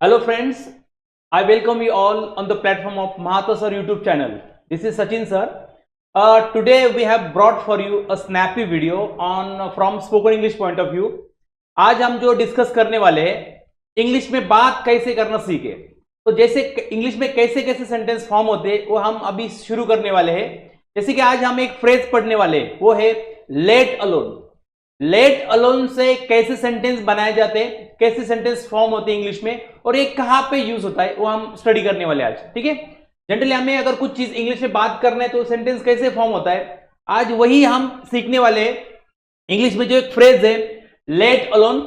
Hello friends, I welcome you all on the platform of Mahato Sir YouTube channel. This is Sachin sir. Today we have brought for you a snappy video on from spoken English point of view. आज हम जो discuss करने वाले हैं English में बात कैसे करना सीखे, तो जैसे इंग्लिश में कैसे कैसे सेंटेंस फॉर्म होते हैं वो हम अभी शुरू करने वाले हैं। जैसे कि आज हम एक फ्रेज पढ़ने वाले हैं, वो है लेट अलोन। लेट अलोन से कैसे सेंटेंस बनाए जाते हैं, कैसे सेंटेंस फॉर्म होते हैं इंग्लिश में, और ये कहां पे यूज होता है वो हम स्टडी करने वाले आज। ठीक है, जनरली हमें अगर कुछ चीज इंग्लिश में बात करना है तो सेंटेंस कैसे फॉर्म होता है, आज वही हम सीखने वाले हैं। इंग्लिश में जो एक फ्रेज है लेट अलोन,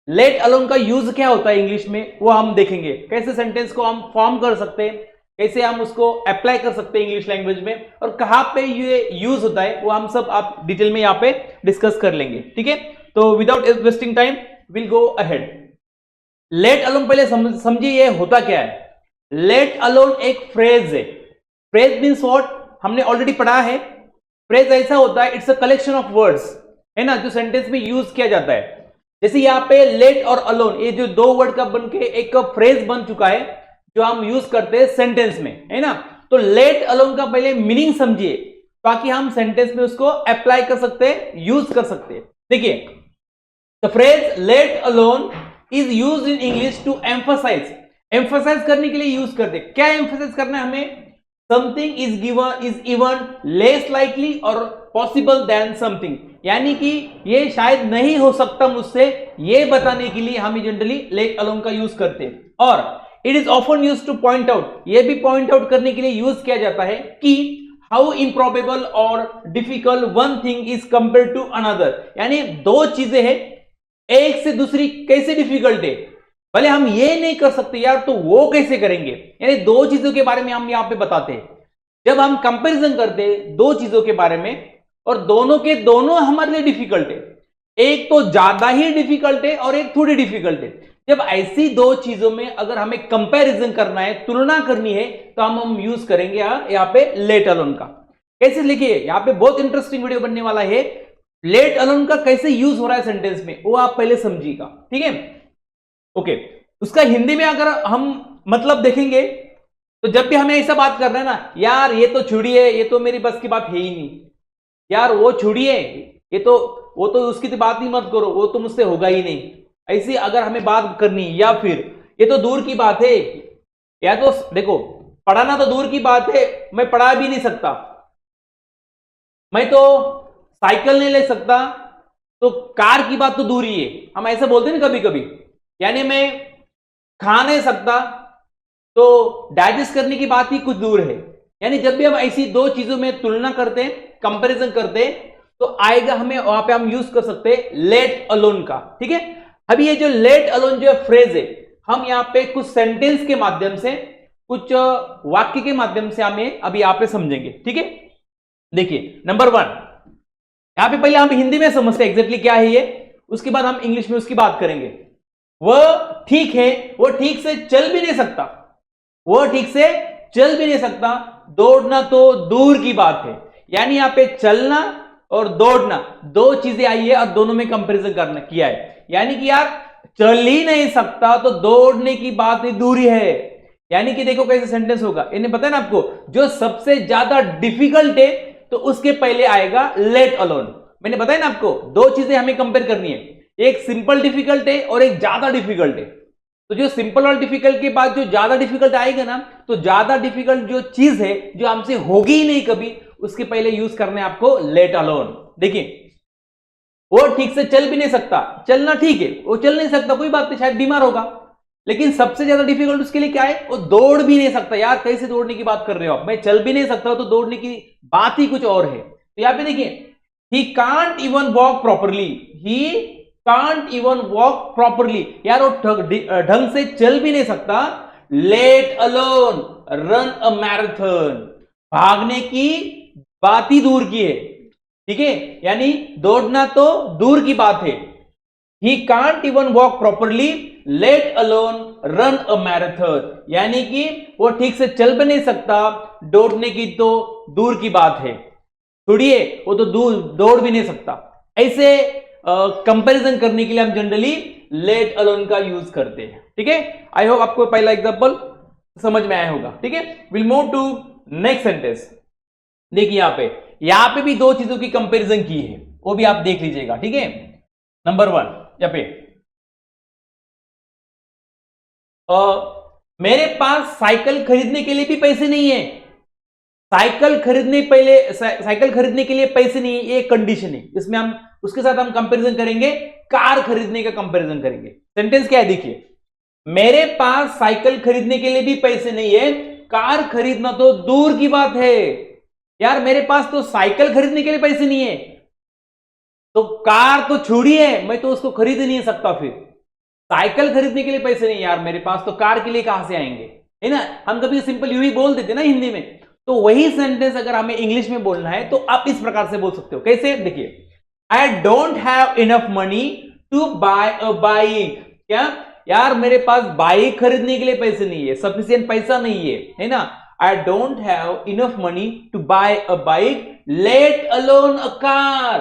लेट अलोन का यूज क्या होता है इंग्लिश में वो हम देखेंगे। कैसे सेंटेंस को हम फॉर्म कर सकते हैं, कैसे हम उसको अप्लाई कर सकते हैं इंग्लिश लैंग्वेज में, और कहां पे ये यूज होता है वो हम सब आप डिटेल में यहाँ पे डिस्कस कर लेंगे। ठीक है, तो without wasting time will go ahead. Let alone पहले समझिए ये होता क्या है। लेट अलोन एक फ्रेज है। फ्रेज मीन्स व्हाट, हमने ऑलरेडी पढ़ा है। फ्रेज ऐसा होता है, it's a collection of words, है ना, जो सेंटेंस में यूज किया जाता है। जैसे यहाँ पे लेट और अलोन, ये जो दो वर्ड का बन के एक फ्रेज बन चुका है जो हम यूज करते हैं सेंटेंस में, है ना। तो लेट अलोन का पहले मीनिंग समझिए ताकि हम सेंटेंस में उसको अप्लाई कर सकते हैं, यूज कर सकते हैं। देखिए, the phrase let alone is used in English to emphasise, emphasise करने के लिए यूज करते हैं। क्या एम्फसाइज करना है हमें? Something is even less likely और पॉसिबल देन समथिंग, यानी कि ये शायद नहीं हो सकता मुझसे, ये बताने के लिए हम जनरली लेट अलोन का यूज करते हैं। और it is often use two point out, ये भी पॉइंट आउट करने के लिए यूज किया जाता है कि हाउ इम्प्रॉबेबल और difficult one thing is compare to another, यानी दो चीजें हैं, एक से दूसरी कैसे डिफिकल्ट है, भले हम ये नहीं कर सकते यार तो वो कैसे करेंगे, यानी दो चीजों के बारे में हम यहां पे बताते हैं। जब हम कंपैरिजन करते हैं दो चीजों के बारे में और दोनों के दोनों हमारे लिए डिफिकल्ट है, एक तो ज्यादा ही डिफिकल्ट है और एक थोड़ी डिफिकल्ट है, जब ऐसी दो चीजों में अगर हमें कंपैरिजन करना है, तुलना करनी है, तो हम यूज करेंगे यहाँ पे लेट अलोन का। कैसे लिखिए, यहाँ पे बहुत इंटरेस्टिंग वीडियो बनने वाला है। लेट अलोन का कैसे यूज हो रहा है सेंटेंस में वो आप पहले समझिएगा। ठीक है, ओके। उसका हिंदी में अगर हम मतलब देखेंगे तो जब भी हमें ऐसा बात कर रहे हैं ना, यार ये तो छोड़िए, ये तो मेरी बस की बात है ही नहीं, यार वो छोड़िए, ये तो वो तो उसकी तो बात ही मत करो, वो तो मुझसे होगा ही नहीं, ऐसी अगर हमें बात करनी, या फिर ये तो दूर की बात है, या तो देखो पढ़ाना तो दूर की बात है, मैं पढ़ा भी नहीं सकता, मैं तो साइकिल नहीं ले सकता, तो कार की बात तो दूर ही है, हम ऐसा बोलते हैं ना कभी कभी, यानी मैं खा नहीं सकता तो डाइजेस्ट करने की बात ही कुछ दूर है। यानी जब भी हम ऐसी दो चीजों में तुलना करते हैं, कंपैरिजन करते हैं, तो आएगा हमें वहां पे हम यूज कर सकते हैं लेट अलोन का। ठीक है, अभी ये जो लेट अलोन जो फ्रेज है, हम यहाँ पे कुछ सेंटेंस के माध्यम से, कुछ वाक्य के माध्यम से हमें अभी यहाँ पे समझेंगे। ठीक है, देखिए नंबर 1, यहां पे पहले हम हिंदी में समझते हैं एग्जैक्टली क्या है ये, उसके बाद हम इंग्लिश में उसकी बात करेंगे। वह ठीक है, वो ठीक से चल भी नहीं सकता, वो ठीक से चल भी नहीं सकता, दौड़ना तो दूर की बात है। यानी यहां पे चलना और दौड़ना दो चीजें आई है और दोनों में कंपैरिजन करना किया है, यानी कि यार चल ही नहीं सकता तो दौड़ने की बात ही दूरी है। यानी कि देखो कैसे सेंटेंस होगा, इन्हें पता है ना आपको, जो सबसे ज्यादा डिफिकल्ट है तो उसके पहले आएगा लेट अलोन। मैंने बताया ना आपको, दो चीजें हमें कंपेयर करनी है, एक सिंपल डिफिकल्ट है और एक ज्यादा डिफिकल्ट है। तो जो सिंपल और डिफिकल्ट के बाद जो ज्यादा डिफिकल्ट आएगा ना, तो ज्यादा डिफिकल्ट जो चीज है जो हमसे होगी ही नहीं कभी, उसके पहले यूज करना है आपको लेट अलोन। देखिए, वो ठीक से चल भी नहीं सकता, चलना ठीक है, वो चल नहीं सकता कोई बात नहीं, शायद बीमार होगा, लेकिन सबसे ज्यादा डिफिकल्ट उसके लिए क्या है, वो दौड़ भी नहीं सकता। यार कैसे दौड़ने की बात कर रहे हो आप, मैं चल भी नहीं सकता तो दौड़ने की बात ही कुछ और है। तो यहां पे देखिए, he can't even walk properly, he can't even walk properly, यार वो ढंग से चल भी नहीं सकता। Let alone run a marathon, भागने की बात ही दूर की है। ठीक है, यानी दौड़ना तो दूर की बात है। He can't even walk properly, let alone run a marathon, यानी कि वो ठीक से चल भी नहीं सकता, दौड़ने की तो दूर की बात है, छोड़िए वो तो दूर दौड़ भी नहीं सकता। ऐसे कंपैरिजन करने के लिए हम जनरली लेट अलोन का यूज करते हैं। ठीक है, आई होप आपको पहला एग्जांपल समझ में आया होगा। ठीक है, will move to next sentence. देखिए यहां पे भी दो चीजों की कंपैरिजन की है, वो भी आप देख लीजिएगा। ठीक है, नंबर 1 यहाँ पे मेरे पास साइकिल खरीदने के लिए भी पैसे नहीं है। साइकिल खरीदने के लिए पैसे नहीं है, ये कंडीशन है। इसमें हम उसके साथ हम कंपैरिजन करेंगे, कार खरीदने का कंपैरिजन करेंगे। सेंटेंस क्या है देखिए, मेरे पास साइकिल खरीदने के लिए भी पैसे नहीं है, कार खरीदना तो दूर की बात है। यार मेरे पास तो साइकिल खरीदने के लिए पैसे नहीं है, तो कार तो छोड़िए, मैं तो उसको खरीद ही नहीं सकता। फिर साइकिल खरीदने के लिए पैसे नहीं, यार मेरे पास तो कार के लिए कहां से आएंगे, है ना। हम कभी सिंपल यू ही बोल देते ना हिंदी में। तो वही सेंटेंस अगर हमें इंग्लिश में बोलना है तो आप इस प्रकार से बोल सकते हो। कैसे, देखिए, I don't have enough money to buy a bike. क्या, यार मेरे पास बाइक खरीदने के लिए पैसे नहीं है, सफिशिएंट पैसा नहीं है ना। I don't have enough money to buy a bike, let alone a car.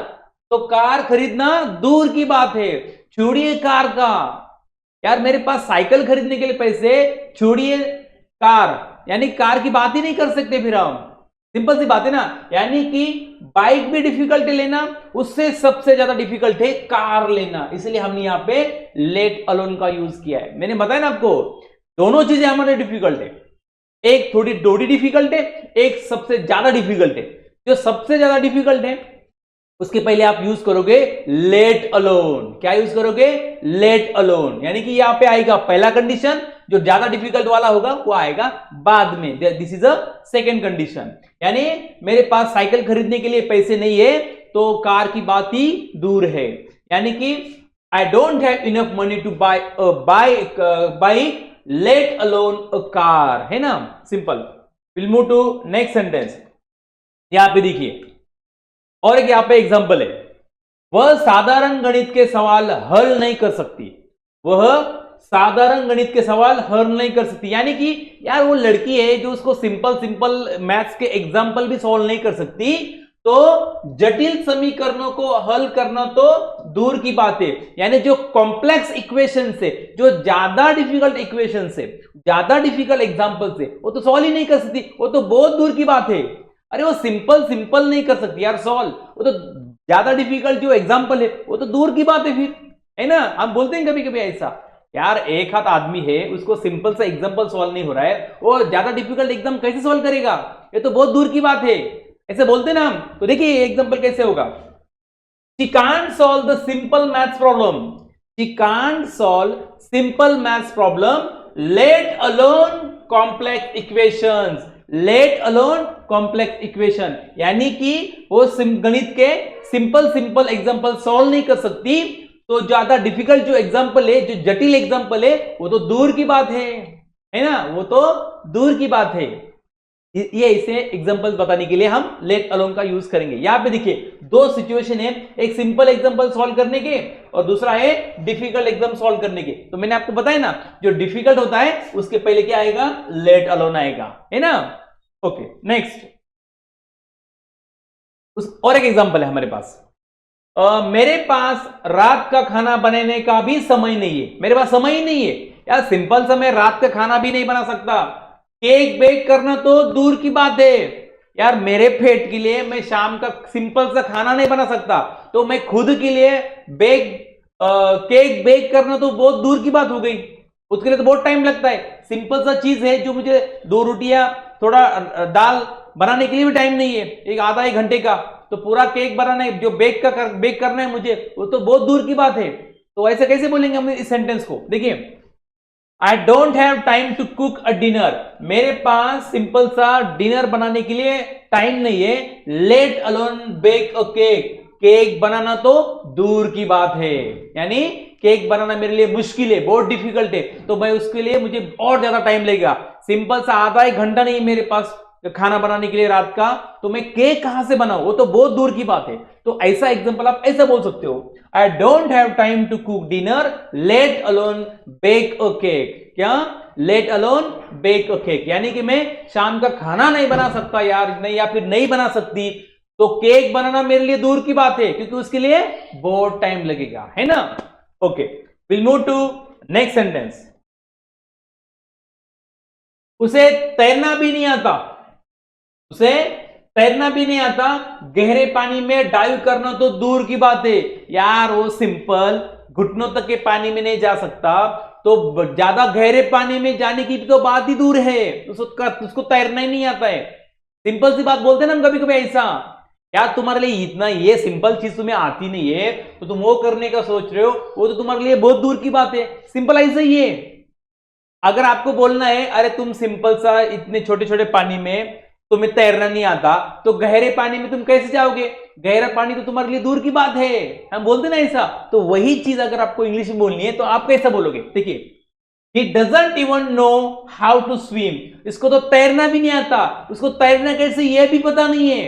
तो कार खरीदना दूर की बात है, छोड़िए कार का। यार मेरे पास साइकिल खरीदने के लिए पैसे, छोड़िए कार, यानी कार की बात ही नहीं कर सकते फिर हम। सिंपल सी बात है ना। यानी कि बाइक भी डिफिकल्ट है लेना, उससे सबसे ज्यादा डिफिकल्ट है कार लेना, इसलिए हमने यहां पे लेट अलोन का यूज किया है। मैंने बताया ना आपको, दोनों चीजें हमारे डिफिकल्ट है, एक थोड़ी डिफिकल्ट है, एक सबसे ज्यादा डिफिकल्ट है। जो सबसे ज्यादा डिफिकल्ट है उसके पहले आप यूज करोगे लेट अलोन। क्या यूज करोगे, लेट अलोन। यानी कि यहां पे आएगा पहला कंडीशन, जो ज्यादा डिफिकल्ट वाला होगा वो आएगा बाद में। This is a second condition. यानी मेरे पास साइकिल खरीदने के लिए पैसे नहीं है, तो कार की बात ही दूर है। यानी कि I don't have enough money to buy a bike, let alone a car, है ना, simple. Will move to next sentence. यहां पे देखिए और एक यहां पे एग्जांपल है, वह साधारण गणित के सवाल हल नहीं कर सकती। वह साधारण गणित के सवाल हल नहीं कर सकती, यानी कि यार वो लड़की है जो उसको सिंपल मैथ्स के एग्जांपल भी सॉल्व नहीं कर सकती, तो जटिल समीकरणों को हल करना तो दूर की बात है। यानी जो कॉम्प्लेक्स इक्वेशन से, जो ज्यादा डिफिकल्ट इक्वेशन से, ज्यादा डिफिकल्ट एग्जांपल से वो तो सॉल्व ही नहीं कर सकती, वो तो बहुत दूर की बात है। अरे वो सिंपल नहीं कर सकती यार सॉल्व, वो तो ज्यादा डिफिकल्ट जो एग्जांपल है वो तो दूर की बात है फिर, है ना। हम बोलते हैं कभी कभी ऐसा, यार एक हाथ आदमी है, उसको सिंपल सा एग्जांपल सॉल्व नहीं हो रहा है, वो ज्यादा डिफिकल्ट एग्जाम कैसे सॉल्व करेगा, ये तो बहुत दूर की बात है, ऐसे बोलते ना हम। तो देखिए एग्जांपल कैसे होगा, she can't solve the simple maths problem, she can't solve simple maths problem, let alone complex equations, let alone complex equation. यानी कि वो गणित के सिंपल एग्जांपल सॉल्व नहीं कर सकती, तो ज्यादा डिफिकल्ट जो एग्जांपल है, जो जटिल एग्जांपल है, वो तो दूर की बात है ना, वो तो दूर की बात है। ये इसे एग्जांपल बताने के लिए हम लेट अलोन का यूज करेंगे। यहां पे देखिए दो सिचुएशन है, एक सिंपल एग्जांपल सॉल्व करने के और दूसरा है डिफिकल्ट एग्जाम सॉल्व करने के। तो मैंने आपको बताया ना, जो डिफिकल्ट होता है उसके पहले क्या आएगा, लेट अलोन आएगा, है ना। ओके नेक्स्ट, और एक एग्जांपल है हमारे पास, मेरे पास रात का खाना बनाने का भी समय नहीं है। मेरे पास समय ही नहीं है यार, सिंपल सा मैं रात का खाना भी नहीं बना सकता, केक बेक करना तो दूर की बात है। यार मेरे पेट के लिए मैं शाम का सिंपल सा खाना नहीं बना सकता, तो मैं खुद के लिए केक बेक करना तो बहुत दूर की बात हो गई, उसके लिए तो बहुत टाइम लगता है। सिंपल सा चीज है जो मुझे 2 रोटियां थोड़ा दाल बनाने के लिए भी टाइम नहीं है, एक आधा 1 घंटे का, तो पूरा केक बनाना है जो बेक करना है मुझे, वो तो बहुत दूर की बात है। तो ऐसे कैसे बोलेंगे हम इस सेंटेंस को, देखिए I don't have time to cook a dinner, मेरे पास सिंपल सा डिनर बनाने के लिए टाइम नहीं है, let alone bake a cake, cake बनाना तो दूर की बात है। यानी केक बनाना मेरे लिए मुश्किल है, बहुत डिफिकल्ट है, तो मैं उसके लिए मुझे और ज्यादा टाइम लगेगा। सिंपल सा आधा 1 घंटा नहीं मेरे पास खाना बनाने के लिए रात का, तो मैं केक कहां से बनाऊं, वो तो बहुत दूर की बात है। तो ऐसा एग्जांपल आप ऐसा बोल सकते हो, I don't have time to cook dinner, let alone bake a cake. क्या, let alone bake a cake, यानी कि मैं शाम का खाना नहीं बना सकता यार, नहीं, या फिर नहीं बना सकती, तो केक बनाना मेरे लिए दूर की बात है, क्योंकि उसके लिए बहुत टाइम लगेगा, है ना। Okay will move to next sentence. उसे तैरना भी नहीं आता, उसे तैरना भी नहीं आता, गहरे पानी में डाइव करना तो दूर की बात है। यार वो सिंपल घुटनों तक के पानी में नहीं जा सकता, तो ज्यादा गहरे पानी में जाने की तो बात ही दूर है, उसको तैरना ही नहीं आता है। सिंपल सी बात बोलते हैं ना हम कभी कभी ऐसा, यार तुम्हारे लिए इतना ये सिंपल चीज तुम्हें आती नहीं है तो तुम वो करने का सोच रहे हो, वो तो तुम्हारे लिए बहुत दूर की बात है। सिंपल ऐसा ही है। अगर आपको बोलना है अरे तुम सिंपल सा इतने छोटे छोटे पानी में तुम्हें तैरना नहीं आता, तो गहरे पानी में तुम कैसे जाओगे? गहरा पानी तो तुम्हारे लिए दूर की बात है, हम बोलते ना ऐसा। तो वही चीज अगर आपको इंग्लिश में बोलनी है तो आप कैसा बोलोगे? देखिए, He doesn't even know how to swim. इसको तो तैरना भी नहीं आता, उसको तैरना कैसे ये भी पता नहीं है।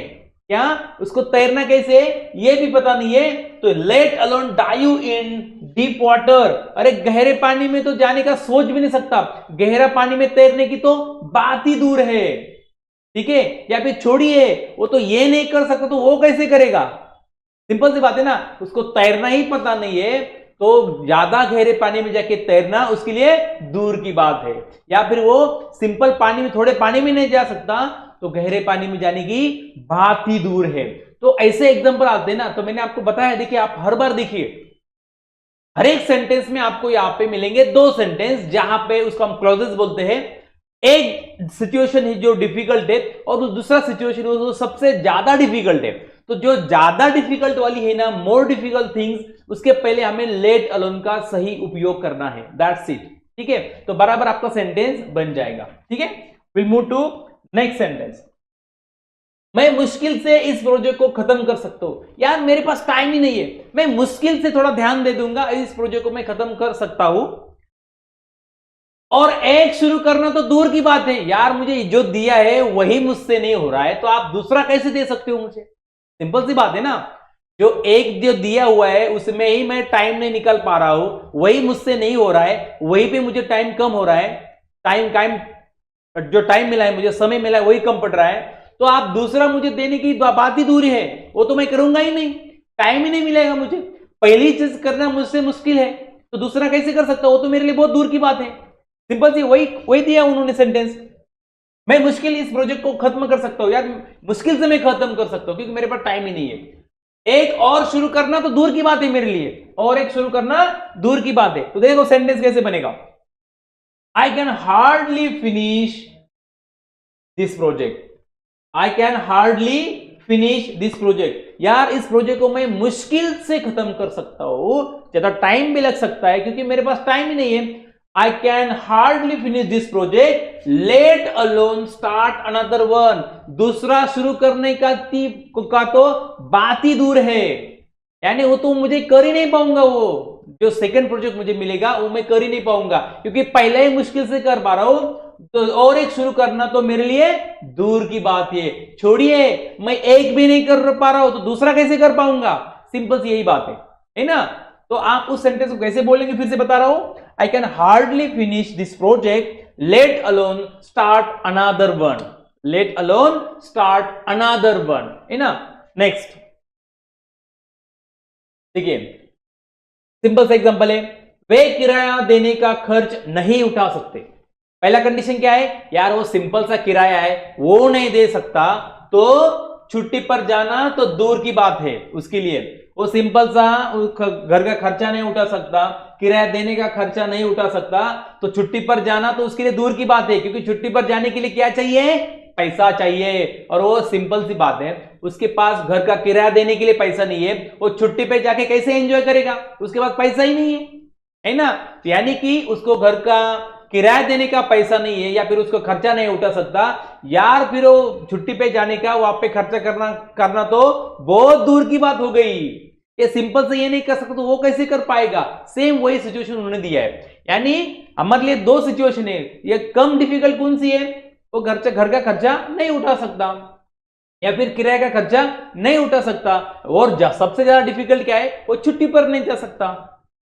क्या? उसको तैरना कैसे ये भी पता नहीं है, तो let alone dive in deep water. अरे गहरे पानी में तो जाने का सोच भी नहीं सकता, गहरा पानी में तैरने की तो बात ही दूर है। ठीक है? या फिर छोड़िए, वो तो ये नहीं कर सकता तो वो कैसे करेगा? सिंपल सी बात है ना, उसको तैरना ही पता नहीं है, तो ज्यादा गहरे पानी में जाके तैरना उसके लिए दूर की बात है। या फिर वो सिंपल पानी में, थोड़े पानी में नहीं जा सकता, तो गहरे पानी में जाने की बात ही दूर है। तो ऐसे एग्जांपल आते हैं ना, तो मैंने आपको बताया, देखिए आप हर बार देखिए, हर एक सेंटेंस में आपको यहां पे मिलेंगे दो सेंटेंस जहां पे उसको हम क्लॉजेस बोलते हैं। एक सिचुएशन है जो डिफिकल्ट है और दूसरा सिचुएशन है जो सबसे ज्यादा डिफिकल्ट है। तो जो ज्यादा डिफिकल्ट वाली है ना, मोर डिफिकल्ट थिंग्स, उसके पहले हमें लेट अलोन का सही उपयोग करना है। That's it. ठीक है? तो बराबर आपका सेंटेंस बन जाएगा। ठीक है? Will move to next sentence. मैं मुश्किल से इस प्रोजेक्ट को खत्म कर सकता हूं। यार मेरे पास टाइम ही नहीं है, मैं मुश्किल से थोड़ा ध्यान दे दूंगा, इस प्रोजेक्ट को मैं खत्म कर सकता हूं। और एक शुरू करना तो दूर की बात है, यार मुझे जो दिया है वही मुझसे नहीं हो रहा है, तो आप दूसरा कैसे दे सकते हो मुझे? सिंपल सी बात है ना, जो एक जो दिया हुआ है उसमें ही मैं टाइम नहीं निकाल पा रहा हूं, वही मुझसे नहीं हो रहा है, वहीं पे मुझे टाइम कम हो रहा है, टाइम जो टाइम मिला है, मुझे समय मिला है वही कम पड़ रहा है, तो आप दूसरा मुझे देने की बात ही दूरी है, वो तो मैं करूंगा ही नहीं, टाइम ही नहीं मिलेगा मुझे। पहली चीज करना मुझसे मुश्किल है, तो दूसरा कैसे कर सकता हूं? वो तो मेरे लिए बहुत दूर की बात है। सिंपल सी वही दिया उन्होंने सेंटेंस। मैं मुश्किल इस प्रोजेक्ट को खत्म कर सकता हूं, यार मुश्किल से मैं खत्म कर सकता हूं क्योंकि मेरे पास टाइम ही नहीं है। एक और शुरू करना तो दूर की बात है मेरे लिए, और एक शुरू करना दूर की बात है। तो देखो सेंटेंस कैसे बनेगा। I can hardly finish this project. I can hardly finish this project. यार इस प्रोजेक्ट को मैं मुश्किल से खत्म कर सकता हूं, ज्यादा टाइम भी लग सकता है क्योंकि मेरे पास टाइम ही नहीं है। I can hardly finish this project, let alone start another one. दूसरा शुरू करने का तो बात ही दूर है, यानी वो तो मुझे कर ही नहीं पाऊंगा, वो जो सेकंड प्रोजेक्ट मुझे मिलेगा वो मैं कर ही नहीं पाऊंगा क्योंकि पहले ही मुश्किल से कर पा रहा हूं, तो और एक शुरू करना तो मेरे लिए दूर की बात है। छोड़िए, मैं एक भी नहीं कर पा रहा हूं तो दूसरा कैसे कर पाऊंगा? सिंपल सी यही बात है ना? तो आप उस सेंटेंस को कैसे बोलेंगे, फिर से बता रहा हूं। I can hardly finish this project, let alone start another one. Let alone start another one. है ना? Next. देखिए, सिंपल सा एग्जांपल है, वे किराया देने का खर्च नहीं उठा सकते। पहला कंडीशन क्या है? यार वो सिंपल सा किराया है, वो नहीं दे सकता, तो छुट्टी पर जाना तो दूर की बात है उसके लिए। वो सिंपल सा घर का खर्चा नहीं उठा सकता, किराया देने का खर्चा नहीं उठा सकता, तो छुट्टी पर जाना तो उसके लिए दूर की बात है क्योंकि छुट्टी पर जाने के लिए क्या चाहिए? पैसा चाहिए। और वो सिंपल सी बात है, उसके पास घर का किराया देने के लिए पैसा नहीं है, वो छुट्टी पे जाके कैसे एंजॉय करेगा? उसके पास पैसा ही नहीं है ना? यानी कि उसको घर का किराया देने का पैसा नहीं है या फिर उसको खर्चा नहीं उठा सकता, यार फिर वो छुट्टी पे जाने का, वहां पे खर्चा करना तो बहुत दूर की बात हो गई। ये सिंपल से ये नहीं कर सकता तो वो कैसे कर पाएगा? सेम वही सिचुएशन उन्होंने दिया है, यानी हमारे लिए दो सिचुएशन है। ये कम डिफिकल्ट कौन सी है? वो घर का खर्चा नहीं उठा सकता या फिर किराए का खर्चा नहीं उठा सकता, और सबसे ज्यादा डिफिकल्ट क्या है? वो छुट्टी पर नहीं जा सकता,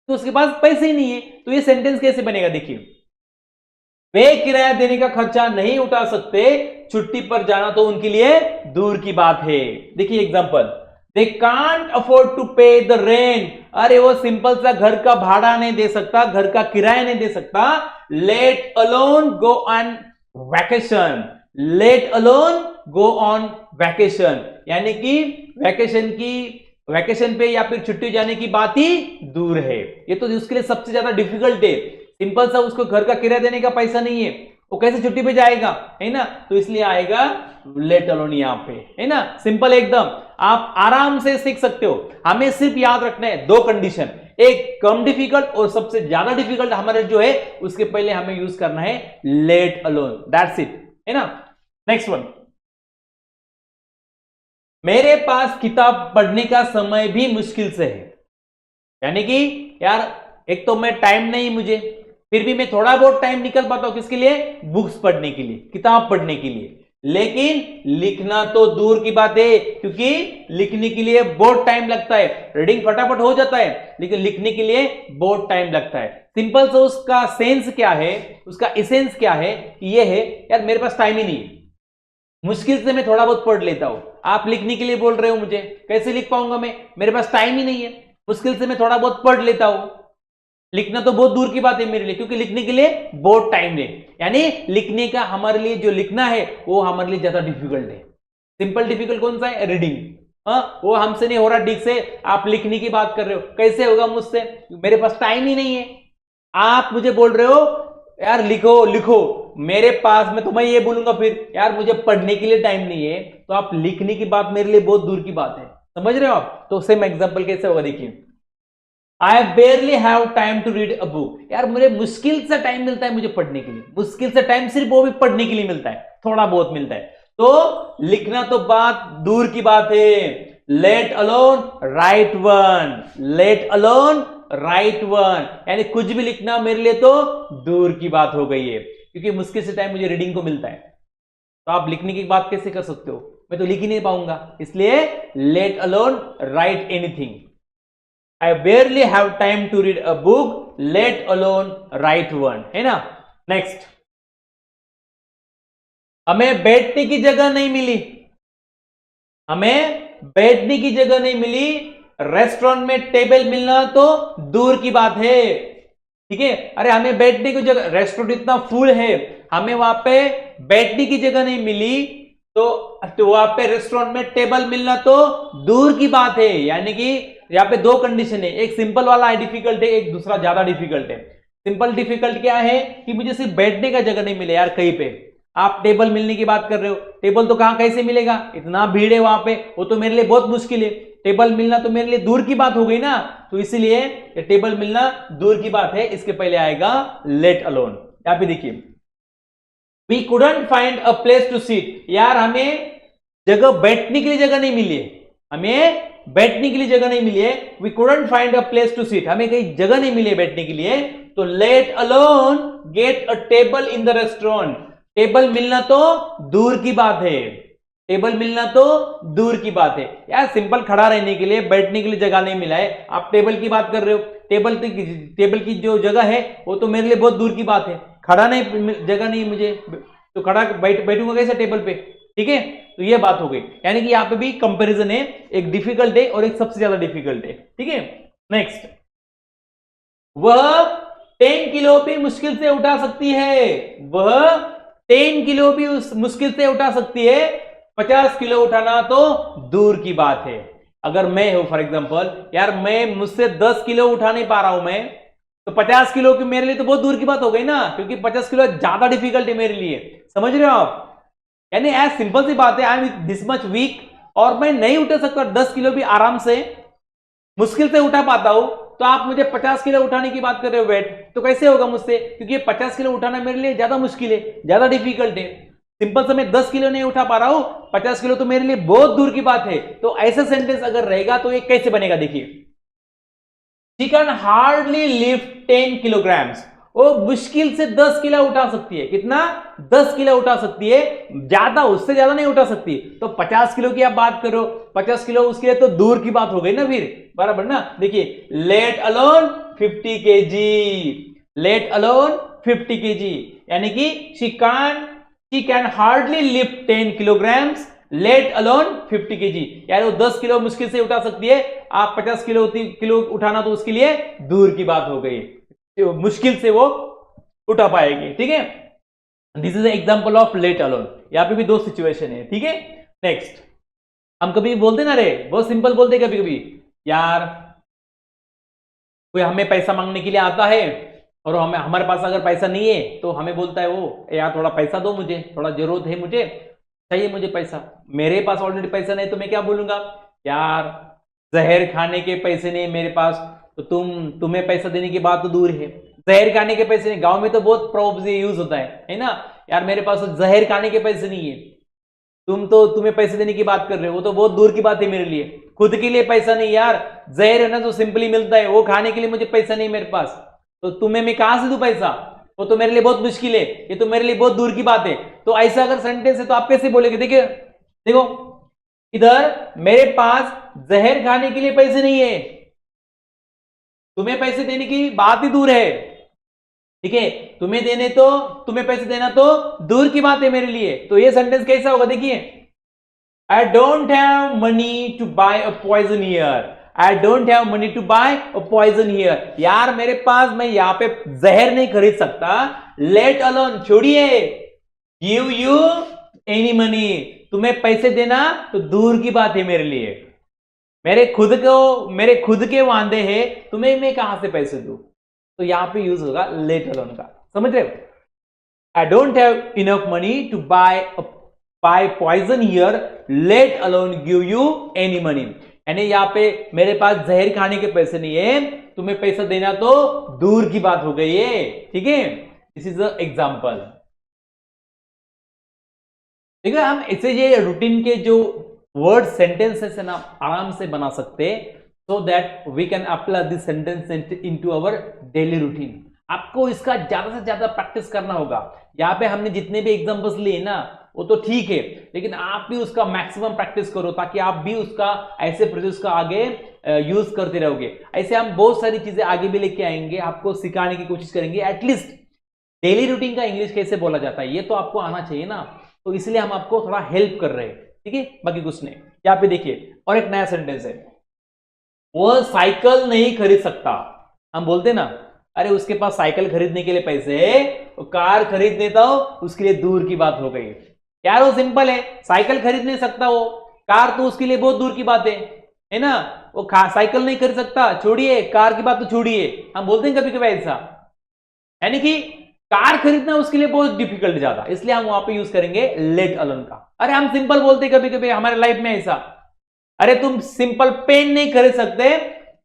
तो उसके पास पैसे ही नहीं है। तो ये सेंटेंस कैसे बनेगा? देखिए, वे किराया देने का खर्चा नहीं उठा सकते, छुट्टी पर जाना तो उनके लिए दूर की बात है। देखिए example, they can't afford to pay the rent, अरे वो सिंपल सा घर का भाड़ा नहीं दे सकता, घर का किराया नहीं दे सकता, let alone go on vacation, let alone go on vacation, यानी कि वैकेशन पे या फिर छुट्टी जाने की बात ही दूर है। ये तो उसके लिए सबसे ज्यादा डिफिकल्ट है, सिंपल सा उसको घर का किराया देने का पैसा नहीं है, वो कैसे छुट्टी पे जाएगा, है ना, तो इसलिए आएगा लेट अलोन यहां पे, है ना, सिंपल एकदम, आप आराम से सीख सकते हो। हमें सिर्फ याद रखना है दो कंडीशन, एक कम डिफिकल्ट और सबसे ज्यादा डिफिकल्ट हमारे जो है उसके पहले हमें यूज करना है लेट अलोन, दैट्स इट, है ना। नेक्स्ट वन, मेरे पास किताब पढ़ने का समय भी मुश्किल से है, यानी कि यार एक तो मैं टाइम नहीं मुझे, फिर भी मैं थोड़ा बहुत टाइम निकल पाता हूं किसके लिए, बुक्स पढ़ने के लिए, किताब पढ़ने के लिए, लेकिन लिखना तो दूर की बात है, क्योंकि लिखने के लिए बहुत टाइम लगता है, रीडिंग फटाफट हो जाता है लेकिन लिखने के लिए बहुत टाइम लगता है। सिंपल से उसका सेंस क्या है, उसका एसेंस क्या है, ये है यार मेरे पास टाइम ही नहीं है, मुश्किल से मैं थोड़ा बहुत पढ़ लेता हूं, आप लिखने के लिए बोल रहे हो मुझे, कैसे लिख पाऊंगा मैं, मेरे पास टाइम ही नहीं है, मुश्किल से मैं थोड़ा बहुत पढ़ लेता हूं, लिखना तो बहुत दूर की बात है मेरे लिए, क्योंकि लिखने के लिए बहुत टाइम है, यानी लिखने का हमारे लिए जो लिखना है वो हमारे लिए ज्यादा डिफिकल्ट है। सिंपल डिफिकल्ट कौन सा है, रीडिंग, वो हमसे नहीं हो रहा ठीक से, आप लिखने की बात कर रहे हो, कैसे होगा मुझसे, मेरे पास टाइम ही नहीं है। आप मुझे बोल रहे हो यार लिखो लिखो, मेरे पास, मैं तुम्हें ये बोलूंगा फिर यार मुझे पढ़ने के लिए टाइम नहीं है, तो आप लिखने की बात मेरे लिए बहुत दूर की बात है, समझ रहे हो आप। तो सेम एग्जांपल कैसे होगा देखिए, I barely have time to read a book, यार मुझे मुश्किल से टाइम मिलता है मुझे पढ़ने के लिए, मुश्किल से टाइम सिर्फ वो भी पढ़ने के लिए मिलता है, थोड़ा बहुत मिलता है, तो लिखना तो बात दूर की बात है, let alone right one, let alone right one, यानी कुछ भी लिखना मेरे लिए तो दूर की बात हो गई है, क्योंकि मुश्किल से टाइम मुझे रीडिंग को मिलता है, तो आप लिखने की बात कैसे कर सकते हो, मैं तो लिख ही नहीं पाऊंगा, इसलिए let alone right anything, I barely have time to read a book, let alone write one, है ना। नेक्स्ट, हमें बैठने की जगह नहीं मिली, हमें बैठने की जगह नहीं मिली, रेस्टोरेंट में टेबल मिलना तो दूर की बात है, ठीक है, अरे हमें बैठने की जगह, रेस्टोरेंट इतना फुल है, हमें वहां पे बैठने की जगह नहीं मिली, तो वहां पे रेस्टोरेंट में टेबल मिलना तो दूर की बात है, यानी कि यहाँ पे दो कंडीशन है, एक सिंपल वाला है डिफिकल्ट है, एक दूसरा ज्यादा डिफिकल्ट है। सिंपल डिफिकल्ट क्या है कि मुझे सिर्फ बैठने का जगह नहीं मिले यार कहीं पे, आप टेबल मिलने की बात कर रहे हो, टेबल तो कहां कैसे मिलेगा, इतना भीड़ है वहां पे, वो तो मेरे लिए बहुत मुश्किल है, टेबल मिलना तो मेरे लिए दूर की बात हो गई ना, तो इसीलिए टेबल मिलना दूर की बात है, इसके पहले आएगा लेट अलोन। यहाँ पे देखिए, we couldn't find a place to sit, यार हमें जगह बैठने के लिए जगह नहीं मिली है, हमें बैठने के लिए जगह नहीं मिली है, we couldn't find a place to sit, हमें कहीं जगह नहीं मिली है बैठने के लिए, तो let alone get a table in the restaurant, table मिलना तो दूर की बात है, टेबल मिलना तो दूर की बात है, यार सिंपल खड़ा रहने के लिए, बैठने के लिए जगह नहीं मिला है, आप टेबल की बात कर रहे हो, टेबल की जो जगह है वो तो मेरे लिए बहुत दूर की बात है, खड़ा नहीं, जगह नहीं मुझे, तो खड़ा बैठूंगा कैसे टेबल पे, ठीक है, तो ये बात हो गई, यानी कि यहां पे भी कंपैरिजन है, एक डिफिकल्ट है और एक सबसे ज्यादा डिफिकल्ट है, ठीक है। नेक्स्ट, वह 10 किलो भी मुश्किल से उठा सकती है, वह 10 किलो भी मुश्किल से उठा सकती है, 50 किलो उठाना तो दूर की बात है। अगर मैं हूं फॉर एग्जांपल, यार मैं मुझसे 10 किलो उठा नहीं पा रहा हूं मैं, तो 50 किलो की मेरे लिए तो बहुत दूर की बात हो गई ना, क्योंकि 50 किलो ज्यादा डिफिकल्ट है मेरे लिए, समझ रहे हो आप, यानी एज सिंपल सी बात है, I am this much weak और मैं नहीं उठा सकता 10 किलो भी आराम से, मुश्किल से उठा पाता हूं, तो आप मुझे 50 किलो उठाने की बात कर रहे हो वेट, तो कैसे होगा मुझसे, क्योंकि 50 किलो उठाना मेरे लिए ज्यादा मुश्किल है, ज्यादा डिफिकल्ट है, सिंपल से मैं 10 किलो नहीं उठा पा रहा हूं, 50 किलो तो मेरे लिए बहुत दूर की बात है, तो ऐसा सेंटेंस अगर रहेगा तो ये कैसे बनेगा, देखिए, she can hardly lift 10 kilograms, वो मुश्किल से 10 किलो उठा सकती है, कितना, 10 किलो उठा सकती है, ज्यादा, उससे ज्यादा नहीं उठा सकती, तो 50 किलो की आप बात करो, 50 किलो उसके लिए तो दूर की बात हो गई ना फिर, बराबर ना। देखिए, let alone 50 KG, let alone 50 KG, यानी कि she can hardly lift 10 kilograms let alone 50 kg, यार वो 10 किलो मुश्किल से उठा सकती है, आप 50 किलो उठाना तो उसके लिए दूर की बात हो गई, तो मुश्किल से वो उठा पाएगी। ठीक है, this is example of let alone. यहां पे भी दो सिचुएशन है। ठीक है, नेक्स्ट, हम कभी बोलते ना रे, बहुत सिंपल बोलते कभी कभी, यार कोई हमें पैसा मांगने के लिए आता है और हमें हमारे पास अगर पैसा नहीं है तो हमें बोलता है वो, यार थोड़ा पैसा दो, मुझे थोड़ा जरूरत है, मुझे चाहिए मुझे पैसा। मेरे पास ऑलरेडी पैसा नहीं तो मैं क्या बोलूंगा, यार जहर खाने के पैसे नहीं मेरे पास, तो तुम्हें पैसा देने की बात तो दूर है, जहर खाने के पैसे नहीं। गांव में तो बहुत प्रॉब्स यूज होता है ना, यार मेरे पास तो जहर खाने के पैसे नहीं है, तुम्हें पैसे देने की बात कर रहे हो, वो तो बहुत दूर की बात है मेरे लिए। खुद के लिए पैसा नहीं यार, जहर है ना जो सिंपली मिलता है, वो खाने के लिए मुझे पैसा नहीं मेरे पास, तो तुम्हें मैं कहां से दूं पैसा, वो तो मेरे लिए बहुत मुश्किल है, ये तो मेरे लिए बहुत दूर की बात है। तो ऐसा अगर सेंटेंस है तो आप कैसे बोलेंगे, देखिए देखो, इधर मेरे पास जहर खाने के लिए पैसे नहीं है, तुम्हें पैसे देने की बात ही दूर है। ठीक है, तुम्हें पैसे देना तो दूर की बात है मेरे लिए। तो ये सेंटेंस कैसा होगा, देखिए, I don't have money to buy a poison here, I don't have money to buy a poison here, यार मेरे पास, मैं यहां पे जहर नहीं खरीद सकता, लेट अलोन छोड़िए, गिव यू एनी मनी, तुम्हें पैसे देना तो दूर की बात है मेरे लिए, मेरे खुद के वांदे हैं, तुम्हें मैं कहां से पैसे दूं। तो यहां पे यूज होगा लेट अलोन का, समझ रहे हो, I don't have enough money to buy poison here, let alone give you any money, यानी यहां पे मेरे पास जहर खाने के पैसे नहीं है, तुम्हें पैसा देना तो दूर की बात हो गई है। ठीक है, दिस इज अ एग्जांपल। देखो, हम इसे ये रूटीन के जो वर्ड सेंटेंसेस है ना, आराम से बना सकते, so that we can apply this sentence into our daily routine. आपको इसका ज्यादा से ज्यादा प्रैक्टिस करना होगा। यहाँ पे हमने जितने भी एग्जांपल्स लिए ना, वो तो ठीक है, लेकिन आप भी उसका मैक्सिमम प्रैक्टिस करो, ताकि आप भी उसका ऐसे प्रोसेस का आगे यूज करते रहोगे। ऐसे हम बहुत सारी चीजें आगे भी लेके आएंगे, आपको सिखाने की कोशिश करेंगे। एटलीस्ट डेली रूटीन का इंग्लिश कैसे बोला जाता है ये तो आपको आना चाहिए ना, तो इसलिए हम आपको थोड़ा हेल्प कर रहे हैं। ठीक है, बाकी कुछ नहीं। यहाँ पे देखिए, और एक नया सेंटेंस है, वो साइकिल नहीं खरीद सकता। हम बोलते ना, अरे उसके पास साइकिल खरीदने के लिए पैसे है, वो कार खरीद लेता हो, उसके लिए दूर की बात हो गई। यार वो सिंपल है, साइकिल खरीद नहीं सकता वो, कार तो उसके लिए बहुत दूर की बात है ना, वो साइकिल नहीं खरीद सकता, छोड़िए, कार की बात तो छोड़िए। हम बोलते हैं कभी कभी ऐसा, यानी कि कार खरीदना उसके लिए बहुत डिफिकल्ट ज्यादा, इसलिए हम वहां पे यूज करेंगे लेट अलोन का। अरे हम सिंपल बोलते कभी कभी हमारे लाइफ में ऐसा, अरे तुम सिंपल पेन नहीं खरीद सकते,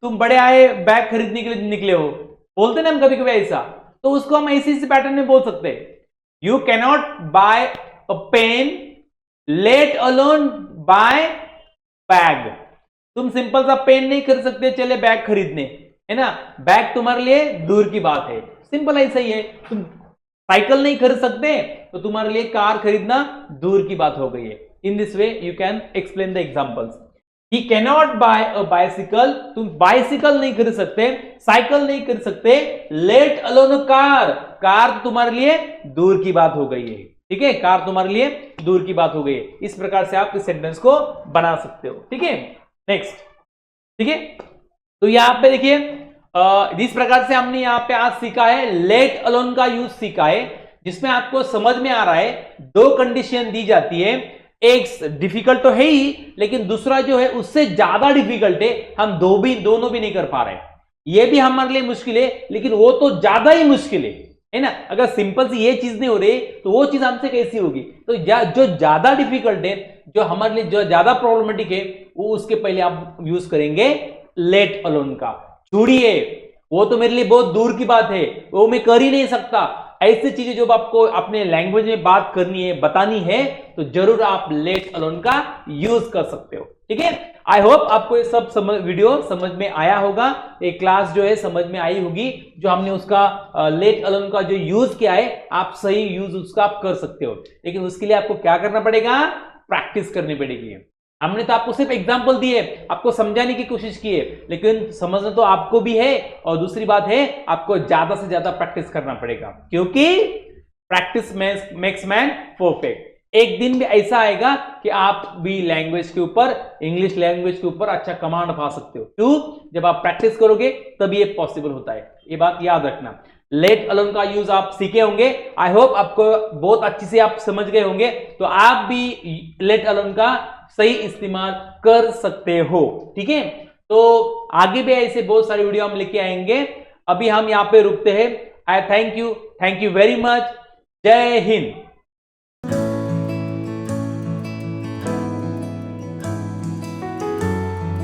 तुम बड़े आए बैग खरीदने के लिए निकले हो, बोलते ना हम कभी कभी ऐसा, तो उसको हम इसी पैटर्न में बोल सकते हैं, you cannot buy a pen, let alone buy bag. तुम सिंपल सा पेन नहीं खरीद सकते, चले बैग खरीदने, है ना, बैग तुम्हारे लिए दूर की बात है। सिंपल ऐसा ही है, तुम साइकिल नहीं खरीद सकते तो तुम्हारे लिए कार खरीदना दूर की बात हो गई है। In this way you can explain the examples. He cannot buy a bicycle, तुम बाइसिकल नहीं खरीद सकते, साइकिल नहीं खरीद सकते, लेट अलोन कार, कार तुम्हारे लिए दूर की बात हो गई है। ठीक है, कार तुम्हारे लिए दूर की बात हो गई है। इस प्रकार से आप इस सेंटेंस को बना सकते हो। ठीक है, नेक्स्ट। ठीक है, तो यहां पे देखिए, जिस प्रकार से हमने यहां पे आज सीखा है, लेट अलोन का यूज सीखा है, जिसमें आपको समझ में आ रहा है दो कंडीशन दी जाती है, एक डिफिकल्ट तो है ही, लेकिन दूसरा जो है उससे ज्यादा डिफिकल्ट है, हम दोनों भी नहीं कर पा रहे। ये भी हमारे लिए मुश्किल है, लेकिन वो तो ज्यादा ही मुश्किल है ना। अगर सिंपल सी ये चीज नहीं हो रही तो वो चीज हमसे कैसी होगी। तो जो ज्यादा डिफिकल्ट है, जो हमारे लिए जो ज्यादा प्रॉब्लमेटिक है, वो उसके पहले आप यूज करेंगे लेट अलोन का। छोड़िए, वो तो मेरे लिए बहुत दूर की बात है, वो मैं कर ही नहीं सकता। ऐसी चीजें जो आपको अपने लैंग्वेज में बात करनी है, बतानी है, तो जरूर आप लेट अलोन का यूज कर सकते हो। ठीक है, आई होप आपको ये सब वीडियो समझ में आया होगा, एक क्लास जो है समझ में आई होगी, जो हमने उसका लेट अलोन का जो यूज किया है, आप सही यूज उसका आप कर सकते हो। लेकिन उसके लिए आपको क्या करना पड़ेगा, प्रैक्टिस करनी पड़ेगी। हमने तो आपको सिर्फ एग्जाम्पल दिए, आपको समझाने की कोशिश की है, लेकिन समझना तो आपको भी है, और दूसरी बात है आपको ज्यादा से ज्यादा प्रैक्टिस करना पड़ेगा, क्योंकि प्रैक्टिस मेक्स मैन परफेक्ट। एक दिन भी ऐसा आएगा कि आप भी लैंग्वेज के ऊपर, इंग्लिश लैंग्वेज के ऊपर अच्छा कमांड पा सकते हो। क्यों? जब आप प्रैक्टिस करोगे तभी ये पॉसिबल होता है, ये बात याद रखना। लेट अलोन का यूज आप सीखे होंगे, आई होप आपको बहुत अच्छी से आप समझ गए होंगे, तो आप भी लेट अलोन का सही इस्तेमाल कर सकते हो। ठीक है, तो आगे भी ऐसे बहुत सारे वीडियो हम लेके आएंगे। अभी हम यहाँ पे रुकते हैं। आई थैंक यू वेरी मच। जय हिंद।